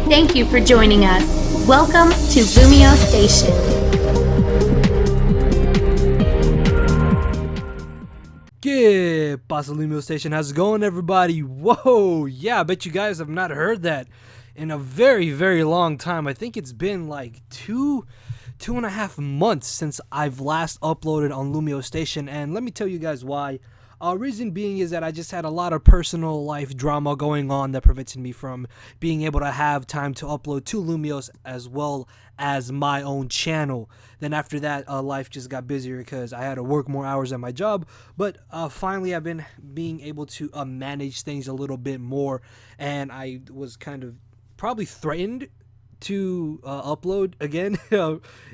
Thank you for joining us. Welcome to LumioseStation. Good pasa LumioseStation. How's it going, everybody? Whoa, yeah, I bet you guys have not heard that in a very, very long time. I think it's been like two and a half months since I've last uploaded on LumioseStation, and let me tell you guys why. Reason being is that I just had a lot of personal life drama going on that prevented me from being able to have time to upload to Lumiose as well as my own channel. Then after that, life just got busier because I had to work more hours at my job. But finally, I've been being able to manage things a little bit more, and I was kind of probably threatened to upload again.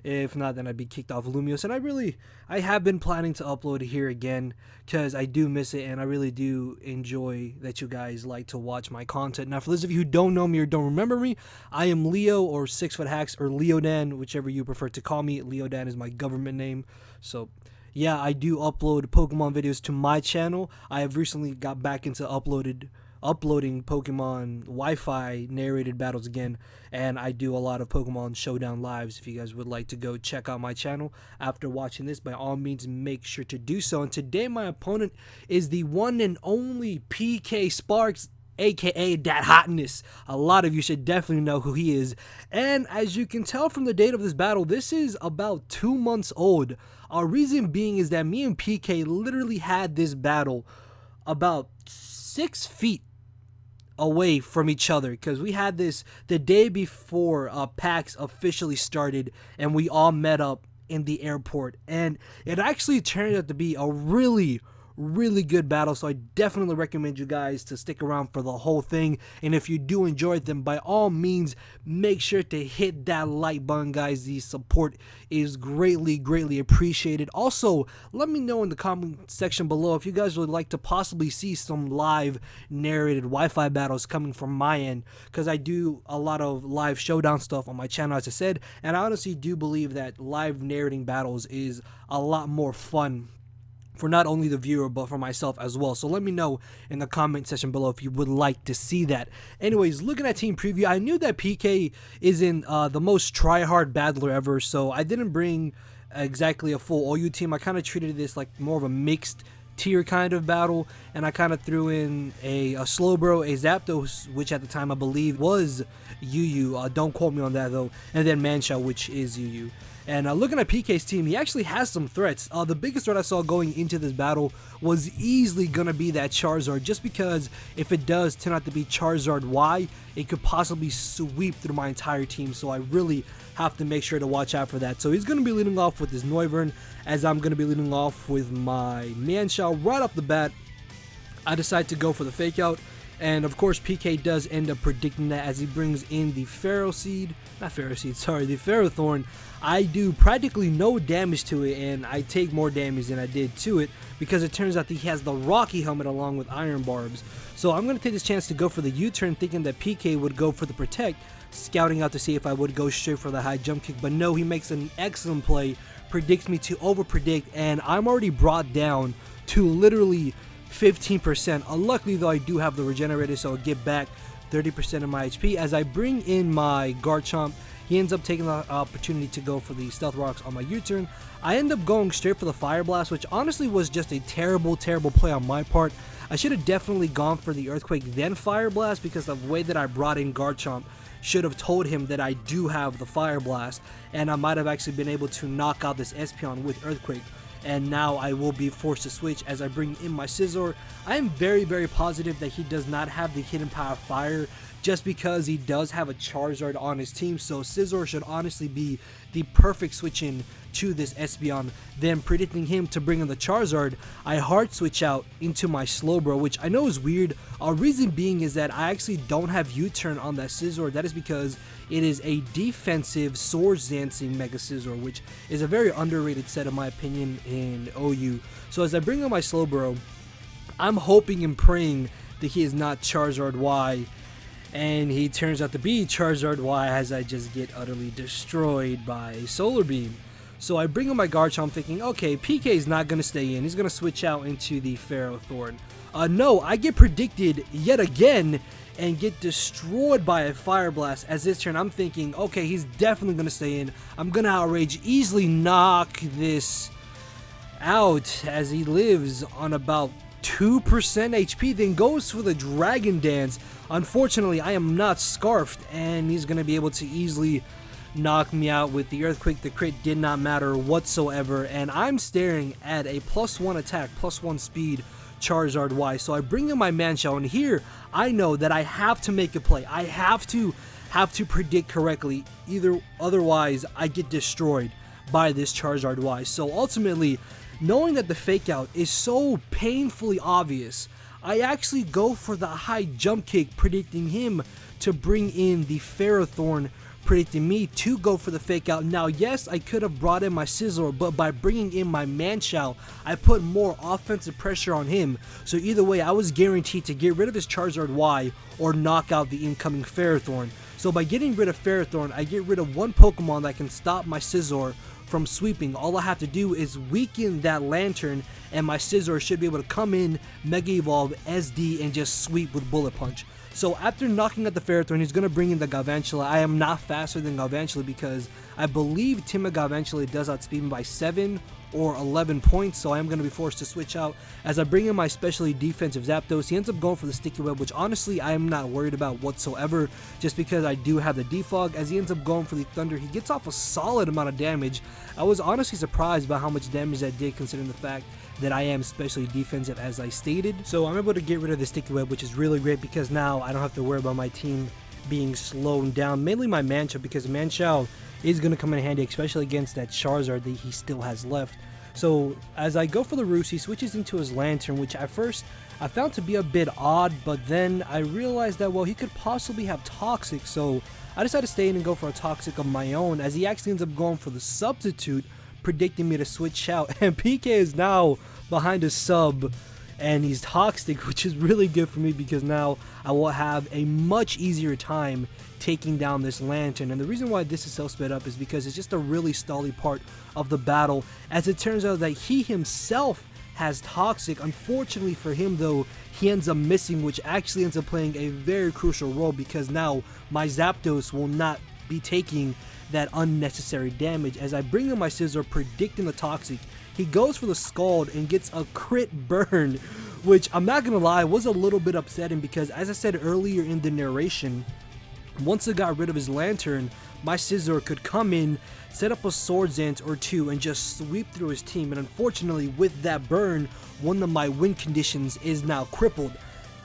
If not, then I'd be kicked off Lumiose. And I have been planning to upload here again because I do miss it, and I really do enjoy that you guys like to watch my content. Now, for those of you who don't know me or don't remember me, I am Leo, or 6fthax, or Leodan, whichever you prefer to call me. Leodan is my government name. So yeah, I do upload Pokemon videos to my channel. I have recently got back into uploading Pokemon Wi-Fi narrated battles again, and I do a lot of Pokemon Showdown lives. If you guys would like to go check out my channel after watching this, by all means make sure to do so. And today my opponent is the one and only PKSparkxx, aka Dat Hotness. A lot of you should definitely know who he is, and as you can tell from the date of this battle, this is about 2 months old. Our reason being is that me and PK literally had this battle about 6 feet away from each other, because we had this the day before PAX officially started, and we all met up in the airport, and it actually turned out to be a really good battle. So I definitely recommend you guys to stick around for the whole thing, and if you do enjoy it, then by all means make sure to hit that like button, guys. The support is greatly appreciated. Also, let me know in the comment section below if you guys would like to possibly see some live narrated Wi-Fi battles coming from my end, because I do a lot of live showdown stuff on my channel, as I said, and I honestly do believe that live narrating battles is a lot more fun for not only the viewer but for myself as well. So let me know in the comment section below if you would like to see that. Anyways, looking at team preview, I knew that PK isn't the most try-hard battler ever, so I didn't bring exactly a full OU team. I kind of treated this like more of a mixed tier kind of battle, and I kind of threw in a Slowbro, a Zapdos, which at the time I believe was UU. Don't quote me on that though, and then Manshell, which is UU. And looking at PK's team, he actually has some threats. The biggest threat I saw going into this battle was easily going to be that Charizard, just because if it does turn out to be Charizard Y, it could possibly sweep through my entire team, so I really have to make sure to watch out for that. So he's going to be leading off with his Noivern, as I'm going to be leading off with my Manshell. Right off the bat, I decide to go for the fake out. And of course, PK does end up predicting that as he brings in the the Ferrothorn. I do practically no damage to it, and I take more damage than I did to it, because it turns out that he has the Rocky helmet along with Iron Barbs. So I'm going to take this chance to go for the U-turn, thinking that PK would go for the Protect, scouting out to see if I would go straight for the high jump kick. But no, he makes an excellent play, predicts me to over-predict, and I'm already brought down to literally 15%. Luckily though, I do have the regenerator, so I'll get back 30% of my HP. As I bring in my Garchomp, he ends up taking the opportunity to go for the Stealth Rocks on my U-turn. I end up going straight for the Fire Blast, which honestly was just a terrible play on my part. I should have definitely gone for the Earthquake then Fire Blast, because the way that I brought in Garchomp should have told him that I do have the Fire Blast, and I might have actually been able to knock out this Espeon with Earthquake. And now I will be forced to switch as I bring in my Scizor. I am very positive that he does not have the hidden power of fire, just because he does have a Charizard on his team, so Scizor should honestly be the perfect switch in to this Espeon. Then predicting him to bring in the Charizard, I hard switch out into my Slowbro, which I know is weird. Reason being is that I actually don't have U-turn on that Scizor. That is because it is a defensive Swords Dancing Mega Scizor, which is a very underrated set in my opinion in OU. So as I bring in my Slowbro, I'm hoping and praying that he is not Charizard Y, and he turns out to be Charizard Y, as I just get utterly destroyed by Solar Beam. So I bring in my Garchomp thinking, okay, PK is not going to stay in. He's going to switch out into the Ferrothorn. No, I get predicted yet again and get destroyed by a Fire Blast. As this turn, I'm thinking, okay, he's definitely going to stay in. I'm going to Outrage, easily knock this out as he lives on about 2% HP, then goes for the Dragon Dance. Unfortunately, I am not Scarfed, and he's going to be able to easily knock me out with the Earthquake. The crit did not matter whatsoever, and I'm staring at a +1 attack, +1 speed Charizard Y. So I bring in my Manshell, and here I know that I have to make a play. I have to predict correctly, otherwise I get destroyed by this Charizard Y. So ultimately, knowing that the fake out is so painfully obvious, I actually go for the high jump kick, predicting him to bring in the Ferrothorn, predicting me to go for the fake out. Now, yes, I could have brought in my Scizor, but by bringing in my Manshell, I put more offensive pressure on him. So either way, I was guaranteed to get rid of his Charizard Y or knock out the incoming Ferrothorn. So by getting rid of Ferrothorn, I get rid of one Pokemon that can stop my Scizor from sweeping. All I have to do is weaken that Lantern, and my Scizor should be able to come in, Mega Evolve, SD, and just sweep with Bullet Punch. So after knocking out the Ferrothorn, he's going to bring in the Galvantula. I am not faster than Galvantula because I believe Timid Galvantula does outspeed me by 7 or 11 points, so I am going to be forced to switch out as I bring in my specially defensive Zapdos. He ends up going for the Sticky Web, which honestly I am not worried about whatsoever, just because I do have the Defog. As he ends up going for the Thunder, he gets off a solid amount of damage. I was honestly surprised by how much damage that did, considering the fact that I am specially defensive as I stated. So I'm able to get rid of the Sticky Web, which is really great because now I don't have to worry about my team being slowed down, mainly my Manshell, because Manshell is going to come in handy, especially against that Charizard that he still has left. So as I go for the Roost, he switches into his Lantern, which at first I found to be a bit odd, but then I realized that, well, he could possibly have Toxic, so I decided to stay in and go for a Toxic of my own, as he actually ends up going for the Substitute, predicting me to switch out, and PK is now behind a sub, and he's Toxic, which is really good for me because now I will have a much easier time taking down this Lantern. And the reason why this is so sped up is because it's just a really stally part of the battle, as it turns out that he himself has Toxic. Unfortunately for him though, he ends up missing, which actually ends up playing a very crucial role because now my Zapdos will not be taking that unnecessary damage. As I bring in my Scizor, predicting the Toxic, he goes for the Scald and gets a crit burn, which I'm not gonna lie was a little bit upsetting because, as I said earlier in the narration, once I got rid of his Lantern, my Scizor could come in, set up a Swords Dance or two, and just sweep through his team. And unfortunately, with that burn, one of my win conditions is now crippled,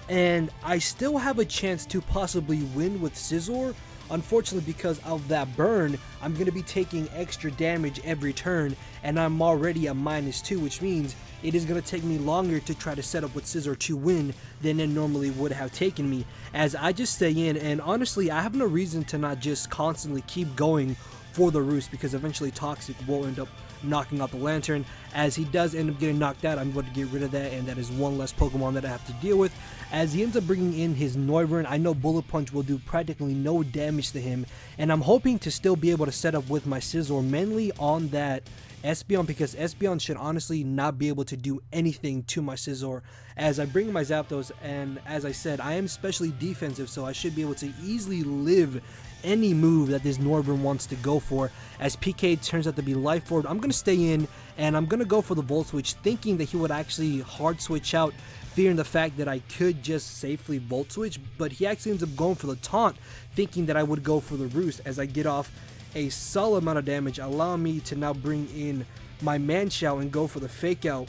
and I still have a chance to possibly win with Scizor. Unfortunately, because of that burn, I'm going to be taking extra damage every turn, and I'm already at -2, which means it is going to take me longer to try to set up with Scizor to win than it normally would have taken me, as I just stay in. And honestly, I have no reason to not just constantly keep going for the Roost, because eventually Toxic will end up knocking out the Lantern. As he does end up getting knocked out, I'm going to get rid of that, and that is one less Pokemon that I have to deal with. As he ends up bringing in his Noivern, I know Bullet Punch will do practically no damage to him, and I'm hoping to still be able to set up with my Scizor mainly on that Espeon, because Espeon should honestly not be able to do anything to my Scizor. As I bring in my Zapdos, and as I said, I am specially defensive, so I should be able to easily live any move that this Noivern wants to go for. As PK turns out to be Life Orb, I'm going to stay in, and I'm going to go for the Volt Switch, thinking that he would actually hard switch out, fearing the fact that I could just safely Volt Switch, but he actually ends up going for the Taunt, thinking that I would go for the Roost, as I get off a solid amount of damage, allowing me to now bring in my Manshell and go for the Fake Out,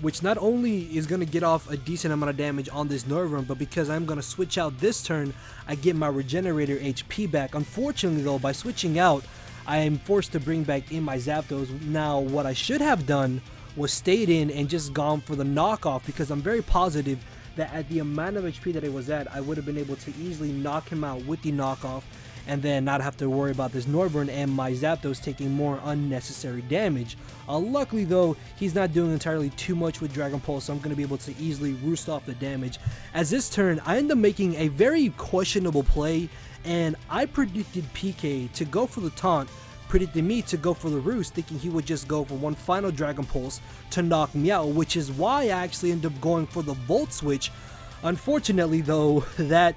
which not only is going to get off a decent amount of damage on this Noivern, but because I'm going to switch out this turn, I get my Regenerator HP back. Unfortunately though, by switching out, I am forced to bring back in my Zapdos. Now, what I should have done was stayed in and just gone for the knockoff, because I'm very positive that at the amount of HP that it was at, I would have been able to easily knock him out with the knockoff, and then not have to worry about this Noivern and my Zapdos taking more unnecessary damage. Luckily though, he's not doing entirely too much with Dragon Pulse, so I'm going to be able to easily roost off the damage. As this turn, I end up making a very questionable play, and I predicted PK to go for the Taunt, predicted me to go for the Roost, thinking he would just go for one final Dragon Pulse to knock me out, which is why I actually ended up going for the Volt Switch. Unfortunately though, that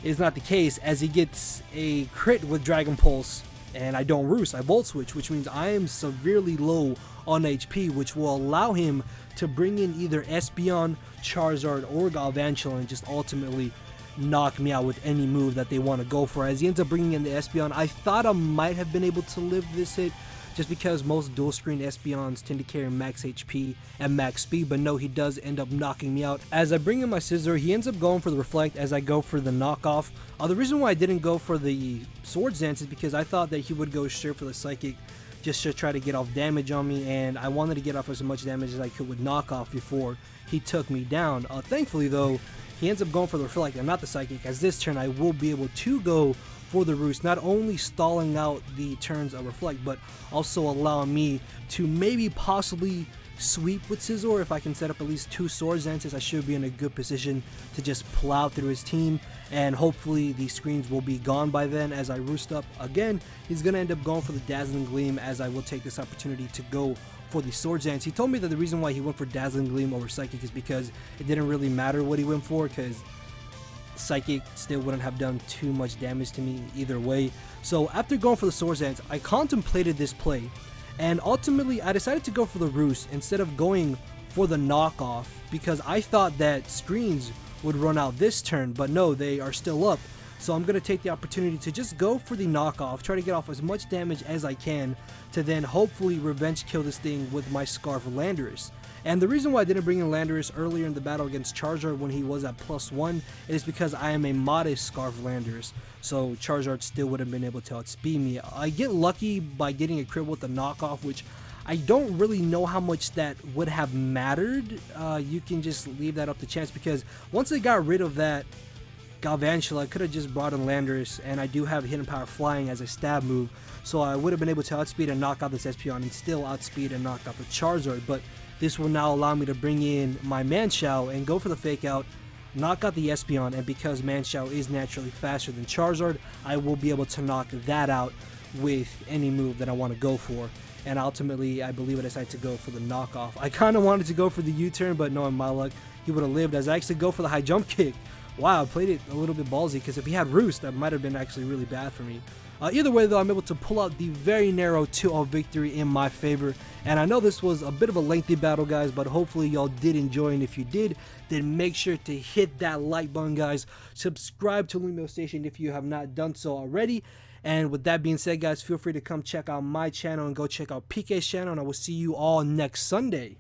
is not the case, as he gets a crit with Dragon Pulse and I don't roost, I Volt Switch, which means I am severely low on HP, which will allow him to bring in either Espeon, Charizard, or Galvantula and just ultimately knock me out with any move that they want to go for. As he ends up bringing in the Espeon, I thought I might have been able to live this hit just because most dual screen Espeons tend to carry max HP and max speed, but no, he does end up knocking me out. As I bring in my Scizor, he ends up going for the Reflect as I go for the knockoff. The reason why I didn't go for the Swords Dance is because I thought that he would go straight for the Psychic just to try to get off damage on me, and I wanted to get off as much damage as I could with knockoff before he took me down. Thankfully though, he ends up going for the Reflect and not the Psychic, as this turn I will be able to go for the Roost, not only stalling out the turns of Reflect, but also allowing me to maybe possibly sweep with Scizor. If I can set up at least 2 Swords Dances, I should be in a good position to just plow through his team, and hopefully the screens will be gone by then. As I roost up again, he's going to end up going for the Dazzling Gleam, as I will take this opportunity to go for the Swords Dance. He told me that the reason why he went for Dazzling Gleam over Psychic is because it didn't really matter what he went for, because Psychic still wouldn't have done too much damage to me either way. So after going for the Swords Dance, I contemplated this play, and ultimately I decided to go for the Roost instead of going for the knockoff, because I thought that screens would run out this turn, but no, they are still up. So I'm going to take the opportunity to just go for the knockoff, try to get off as much damage as I can, to then hopefully revenge kill this thing with my Scarf Landorus. And the reason why I didn't bring in Landorus earlier in the battle against Charizard when he was at +1 is because I am a modest Scarf Landorus, so Charizard still would have been able to outspeed me. I get lucky by getting a crit with the knockoff, which I don't really know how much that would have mattered. You can just leave that up to chance, because once I got rid of that Galvantula, I could have just brought in Landorus, and I do have Hidden Power Flying as a stab move, so I would have been able to outspeed and knock out this Espeon and still outspeed and knock out the Charizard. But this will now allow me to bring in my Manshao and go for the Fake Out, knock out the Espeon, and because Manshao is naturally faster than Charizard, I will be able to knock that out with any move that I want to go for. And ultimately, I believe I decided to go for the knockoff. I kind of wanted to go for the U-turn, but knowing my luck, he would have lived, as I actually go for the high jump kick. Wow, I played it a little bit ballsy, because if he had Roost, that might have been actually really bad for me. Either way though, I'm able to pull out the very narrow 2-0 victory in my favor. And I know this was a bit of a lengthy battle, guys, but hopefully y'all did enjoy. And if you did, then make sure to hit that like button, guys. Subscribe to LumioseStation if you have not done so already. And with that being said, guys, feel free to come check out my channel and go check out PK's channel. And I will see you all next Sunday.